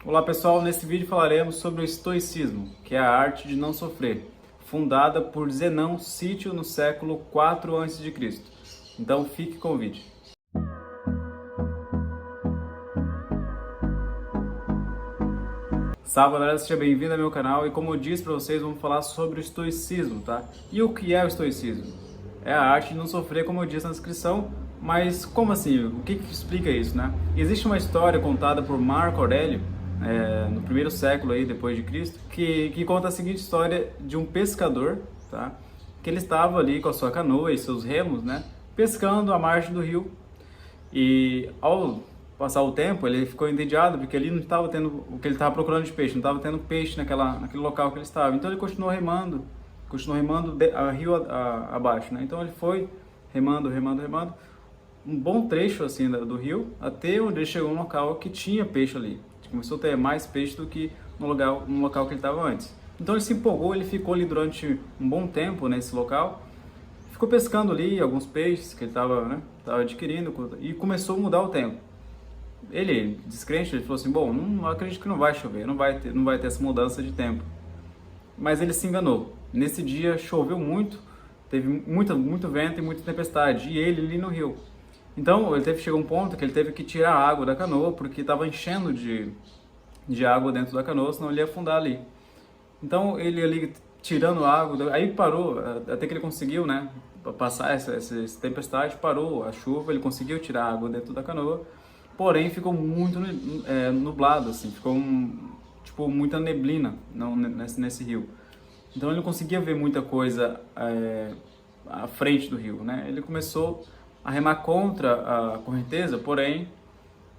Olá pessoal, nesse vídeo falaremos sobre o estoicismo, que é a arte de não sofrer, fundada por Zenão Cítio no século 4 a.C. Então fique com o vídeo. Salve galera, seja bem-vindo ao meu canal e como eu disse para vocês, vamos falar sobre o estoicismo, tá? E o que é o estoicismo? É a arte de não sofrer, como eu disse na descrição, mas como assim? O que explica isso, né? Existe uma história contada por Marco Aurélio, no primeiro século aí depois de Cristo, que conta a seguinte história de um pescador, tá? Que ele estava ali com a sua canoa e seus remos, né? Pescando à margem do rio e ao passar o tempo ele ficou entediado porque ele não estava tendo o que ele estava procurando de peixe, não estava tendo peixe naquele local que ele estava. Então ele continuou remando a rio abaixo, né? Então ele foi remando, um bom trecho assim do rio até onde ele chegou num local que tinha peixe ali. Começou a ter mais peixe do que no local que ele estava antes. Então ele se empolgou, ele ficou ali durante um bom tempo nesse local, ficou pescando ali alguns peixes que ele estava, né, adquirindo e começou a mudar o tempo. Ele, descrente, ele falou assim, bom, não acredito que não vai chover, não vai ter essa mudança de tempo. Mas ele se enganou. Nesse dia choveu muito, teve muito vento e muita tempestade, e ele ali no rio. Então ele chegou a um ponto que ele teve que tirar a água da canoa porque estava enchendo de água dentro da canoa, senão ele ia afundar ali. Então ele ali tirando a água, aí parou, até que ele conseguiu, né, passar essa tempestade, parou a chuva, ele conseguiu tirar a água dentro da canoa, porém ficou muito nublado, assim, ficou tipo muita neblina nesse rio. Então ele não conseguia ver muita coisa à frente do rio, né? Ele começou a remar contra a correnteza, porém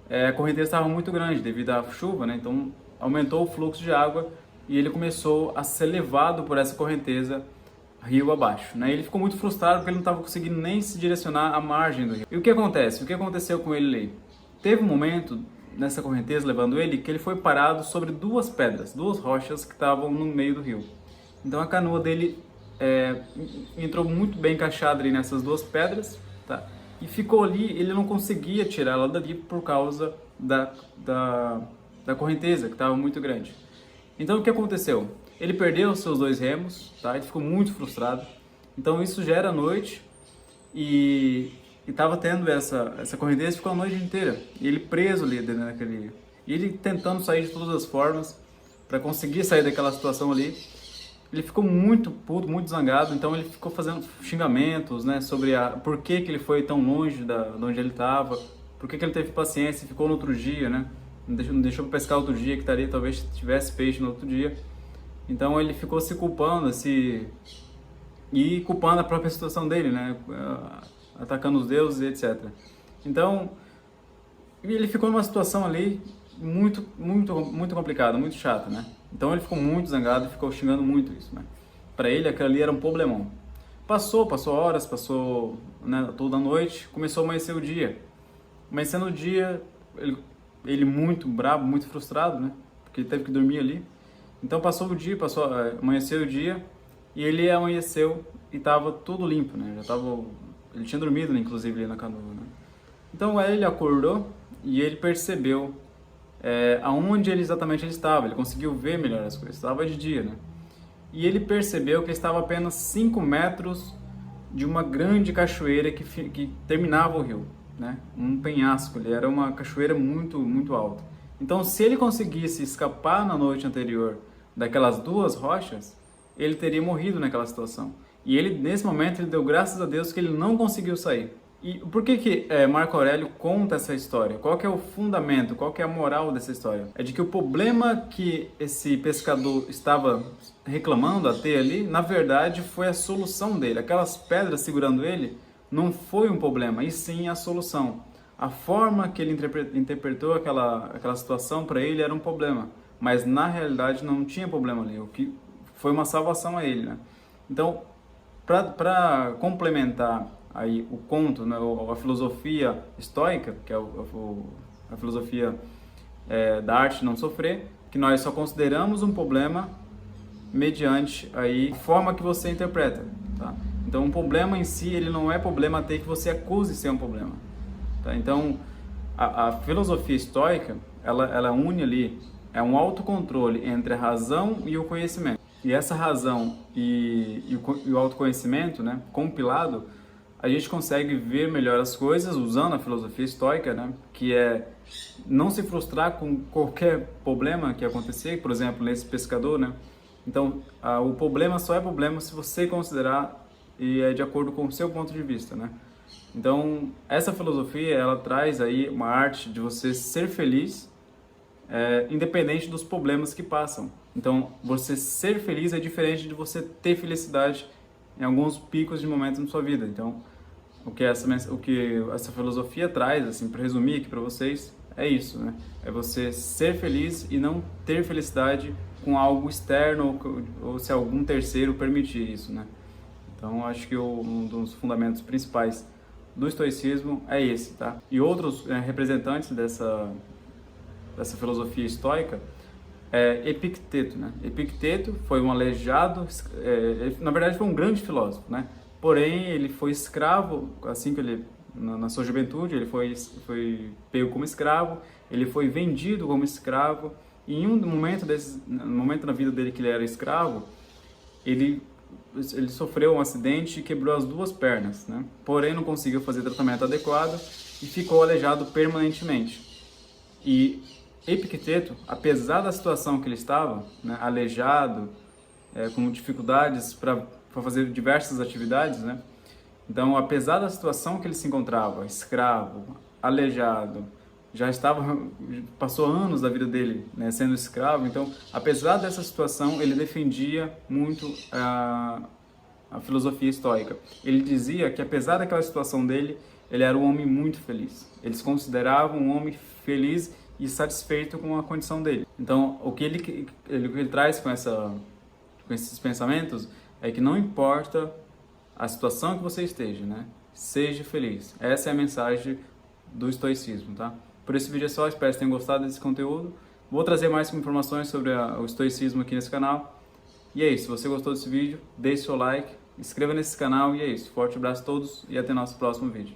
a correnteza estava muito grande devido à chuva, né? Então aumentou o fluxo de água e ele começou a ser levado por essa correnteza rio abaixo, né? Ele ficou muito frustrado porque ele não estava conseguindo nem se direcionar à margem do rio. E o que acontece? O que aconteceu com ele ali? Teve um momento nessa correnteza levando ele que ele foi parado sobre duas pedras, duas rochas que estavam no meio do rio. Então a canoa dele entrou muito bem encaixada ali nessas duas pedras, tá? E ficou ali, ele não conseguia tirar ela dali por causa da correnteza, que estava muito grande. Então o que aconteceu? Ele perdeu seus dois remos, tá? Ele ficou muito frustrado. Então isso já era noite e estava tendo essa correnteza, ficou a noite inteira. E ele preso ali dentro naquele... E ele tentando sair de todas as formas para conseguir sair daquela situação ali. Ele ficou muito puto, muito zangado, então ele ficou fazendo xingamentos, né, sobre por que ele foi tão longe de onde ele estava, por que ele teve paciência e ficou no outro dia, né, não deixou para pescar outro dia, que estaria, talvez tivesse peixe no outro dia. Então ele ficou se culpando, e culpando a própria situação dele, né, atacando os deuses e etc. Então ele ficou numa situação ali muito complicada, muito chata, né? Então ele ficou muito zangado e ficou xingando muito isso, né? Para ele aquilo ali era um problemão. Passou horas, né, toda a noite, começou a amanhecer o dia. Amanhecendo o dia, ele muito bravo, muito frustrado, né? Porque ele teve que dormir ali. Então amanheceu o dia e ele amanheceu e tava tudo limpo, né? Ele tinha dormido, inclusive, ali na canoa, né? Então aí ele acordou e ele percebeu aonde exatamente ele estava. Ele conseguiu ver melhor as coisas, estava de dia, né? E ele percebeu que ele estava a apenas 5 metros de uma grande cachoeira que terminava o rio, né? Um penhasco, ele era uma cachoeira muito alta. Então se ele conseguisse escapar na noite anterior daquelas duas rochas, ele teria morrido naquela situação. E ele, nesse momento, ele deu graças a Deus que ele não conseguiu sair. E por que Marco Aurélio conta essa história? Qual que é o fundamento, qual que é a moral dessa história? É de que o problema que esse pescador estava reclamando a ter ali, na verdade, foi a solução dele. Aquelas pedras segurando ele não foi um problema, e sim a solução. A forma que ele interpretou aquela situação para ele era um problema, mas na realidade não tinha problema ali, o que foi uma salvação a ele, né? Então, para complementar aí o conto, né, a filosofia estoica, que é a filosofia da arte de não sofrer, que nós só consideramos um problema mediante aí a forma que você interpreta, tá? Então, um problema em si, ele não é problema até que você acuse ser um problema, tá? Então, a filosofia estoica, ela une ali é um autocontrole entre a razão e o conhecimento. E essa razão e o autoconhecimento, né, compilado, a gente consegue ver melhor as coisas usando a filosofia estoica, né, que é não se frustrar com qualquer problema que acontecer, por exemplo, nesse pescador, né. Então, o problema só é problema se você considerar e é de acordo com o seu ponto de vista, né. Então, essa filosofia, ela traz aí uma arte de você ser feliz, independente dos problemas que passam. Então, você ser feliz é diferente de você ter felicidade em alguns picos de momentos na sua vida. Então, o que essa filosofia traz, assim, para resumir aqui para vocês, é isso, né? É você ser feliz e não ter felicidade com algo externo ou se algum terceiro permitir isso, né? Então, acho que um dos fundamentos principais do estoicismo é esse, tá? E outros representantes dessa filosofia estoica é Epicteto, né? Epicteto foi um aleijado, ele, na verdade foi um grande filósofo, né? Porém, ele foi escravo, assim que ele, na sua juventude, ele foi pego como escravo, ele foi vendido como escravo, e em um momento no momento na vida dele que ele era escravo, ele sofreu um acidente e quebrou as duas pernas, né? Porém, não conseguiu fazer tratamento adequado e ficou aleijado permanentemente. E Epicteto, apesar da situação que ele estava, né, aleijado, com dificuldades para fazer diversas atividades, né? Então, apesar da situação que ele se encontrava, escravo, aleijado, passou anos da vida dele, né, sendo escravo. Então, apesar dessa situação, ele defendia muito a filosofia estoica. Ele dizia que, apesar daquela situação dele, ele era um homem muito feliz. Eles consideravam um homem feliz e satisfeito com a condição dele. Então, o que ele traz com esses pensamentos é que não importa a situação que você esteja, né? Seja feliz. Essa é a mensagem do estoicismo, tá? Por esse vídeo é só, espero que tenham gostado desse conteúdo. Vou trazer mais informações sobre o estoicismo aqui nesse canal. E é isso, se você gostou desse vídeo, deixe seu like, inscreva nesse canal e é isso. Forte abraço a todos e até nosso próximo vídeo.